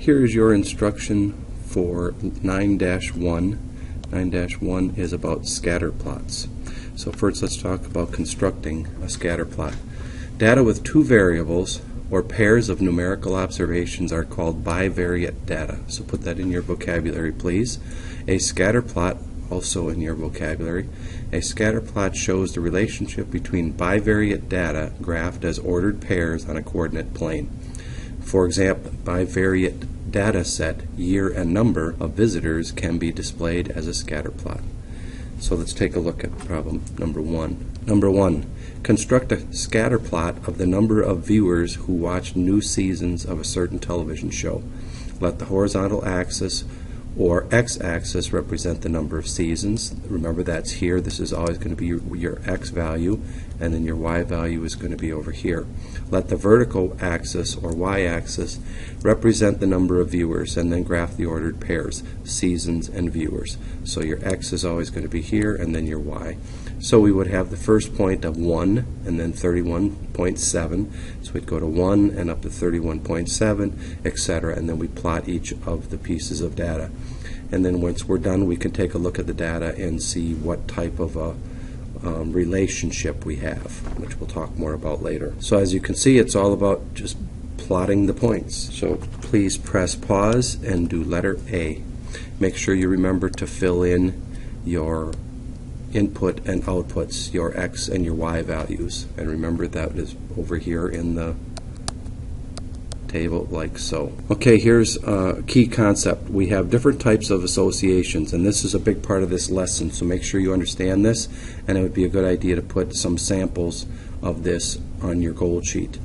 Here is your instruction for 9-1. 9-1 is about scatter plots. So first let's talk about constructing a scatter plot. Data with two variables or pairs of numerical observations are called bivariate data. So put that in your vocabulary, please. A scatter plot, also in your vocabulary. A scatter plot shows the relationship between bivariate data graphed as ordered pairs on a coordinate plane. For example, bivariate data set, year and number of visitors can be displayed as a scatter plot. So let's take a look at problem number 1. Number 1. Construct a scatter plot of the number of viewers who watch new seasons of a certain television show. Let the horizontal axis or x-axis represent the number of seasons. Remember, that's here. This is always going to be your x value, and then your y value is going to be over here. Let the vertical axis or y-axis represent the number of viewers, and then graph the ordered pairs, seasons and viewers. So your x is always going to be here, and then your y. So we would have the first point of 1 and then 31.7. So we'd go to 1 and up to 31.7, etc. And then we plot each of the pieces of data. And then once we're done, we can take a look at the data and see what type of a relationship we have, which we'll talk more about later. So as you can see, it's all about just plotting the points. So please press pause and do letter A. Make sure you remember to fill in your input and outputs, your x and your y values, and remember that is over here in the table like so. Okay, here's a key concept. We have different types of associations, and this is a big part of this lesson, so make sure you understand this, and it would be a good idea to put some samples of this on your goal sheet.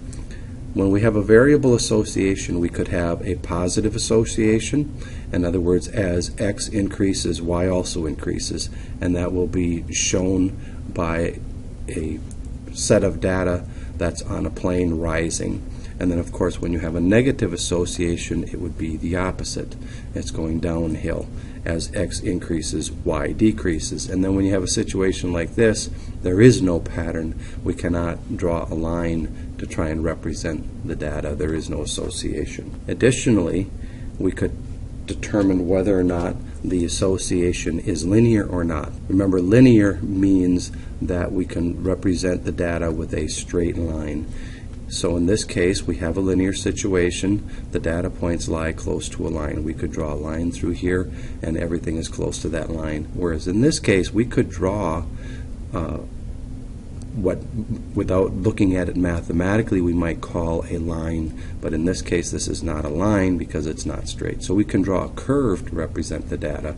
When we have a variable association, we could have a positive association. In other words, as x increases, y also increases, and that will be shown by a set of data that's on a plane rising. And then, of course, when you have a negative association, it would be the opposite. It's going downhill. As x increases, y decreases. And then when you have a situation like this, there is no pattern. We cannot draw a line to try and represent the data. There is no association. Additionally, we could determine whether or not the association is linear or not. Remember, linear means that we can represent the data with a straight line. So in this case, we have a linear situation. The data points lie close to a line. We could draw a line through here, and everything is close to that line. Whereas in this case, we could draw what, without looking at it mathematically, we might call a line. But in this case, this is not a line because it's not straight. So we can draw a curve to represent the data.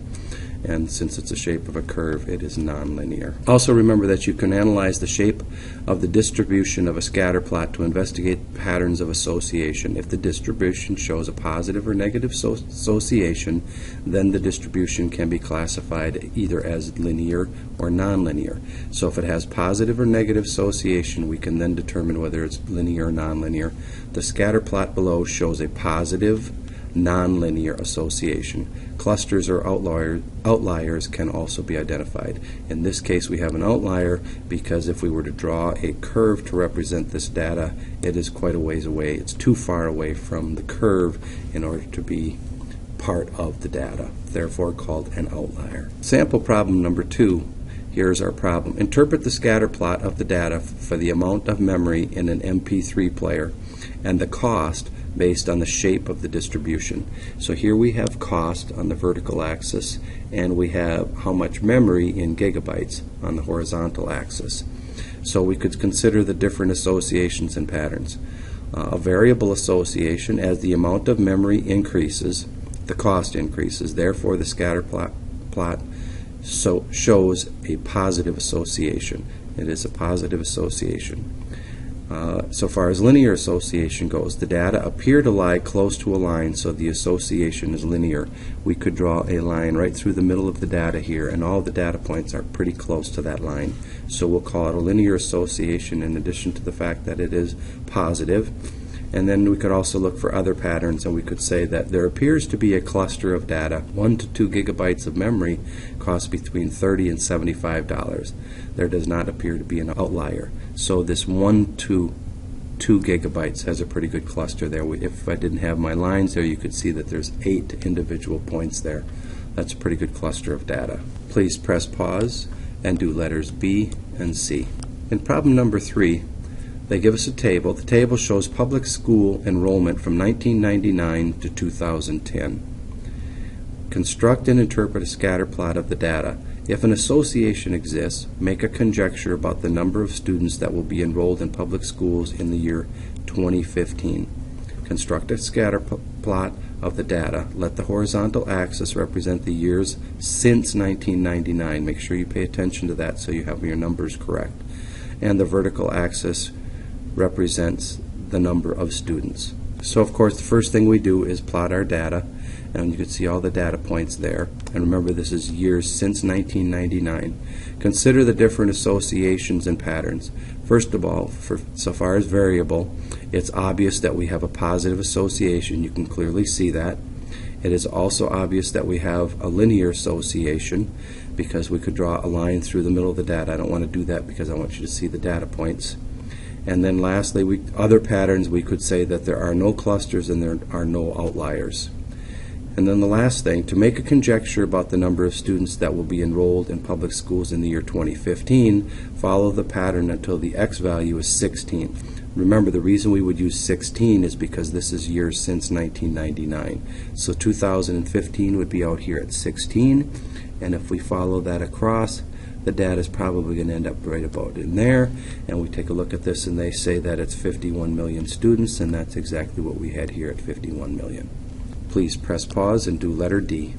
And since it's the shape of a curve, it is nonlinear. Also remember that you can analyze the shape of the distribution of a scatter plot to investigate patterns of association. If the distribution shows a positive or negative association, then the distribution can be classified either as linear or nonlinear. So if it has positive or negative association, we can then determine whether it's linear or nonlinear. The scatter plot below shows a positive nonlinear association. Clusters or outliers can also be identified. In this case, we have an outlier because if we were to draw a curve to represent this data, it is quite a ways away. It's too far away from the curve in order to be part of the data, therefore called an outlier. Sample problem number 2. Here's our problem. Interpret the scatter plot of the data for the amount of memory in an MP3 player and the cost based on the shape of the distribution. So here we have cost on the vertical axis, and we have how much memory in gigabytes on the horizontal axis. So we could consider the different associations and patterns. A variable association, as the amount of memory increases, the cost increases. Therefore, the scatter plot shows a positive association. It is a positive association. So far as linear association goes, the data appear to lie close to a line, so the association is linear. We could draw a line right through the middle of the data here, and all the data points are pretty close to that line. So we'll call it a linear association in addition to the fact that it is positive. And then we could also look for other patterns, and we could say that there appears to be a cluster of data. 1 to 2 gigabytes of memory costs between $30 and $75. There does not appear to be an outlier. So this 1 to 2 gigabytes has a pretty good cluster there. If I didn't have my lines there, you could see that there's 8 individual points there. That's a pretty good cluster of data. Please press pause and do letters B and C. In problem number 3, they give us a table. The table shows public school enrollment from 1999 to 2010. Construct and interpret a scatter plot of the data. If an association exists, make a conjecture about the number of students that will be enrolled in public schools in the year 2015. Construct a scatter plot of the data. Let the horizontal axis represent the years since 1999. Make sure you pay attention to that so you have your numbers correct. And the vertical axis represents the number of students. So of course the first thing we do is plot our data, and you can see all the data points there. And remember, this is years since 1999. Consider the different associations and patterns. First of all, so far as variable, it's obvious that we have a positive association. You can clearly see that. It is also obvious that we have a linear association because we could draw a line through the middle of the data. I don't want to do that because I want you to see the data points. And then lastly, other patterns, we could say that there are no clusters and there are no outliers. And then the last thing, to make a conjecture about the number of students that will be enrolled in public schools in the year 2015, follow the pattern until the x value is 16. Remember, the reason we would use 16 is because this is years since 1999. So 2015 would be out here at 16, and if we follow that across, the data is probably going to end up right about in there. And we take a look at this and they say that it's 51 million students, and that's exactly what we had here at 51 million. Please press pause and do letter D.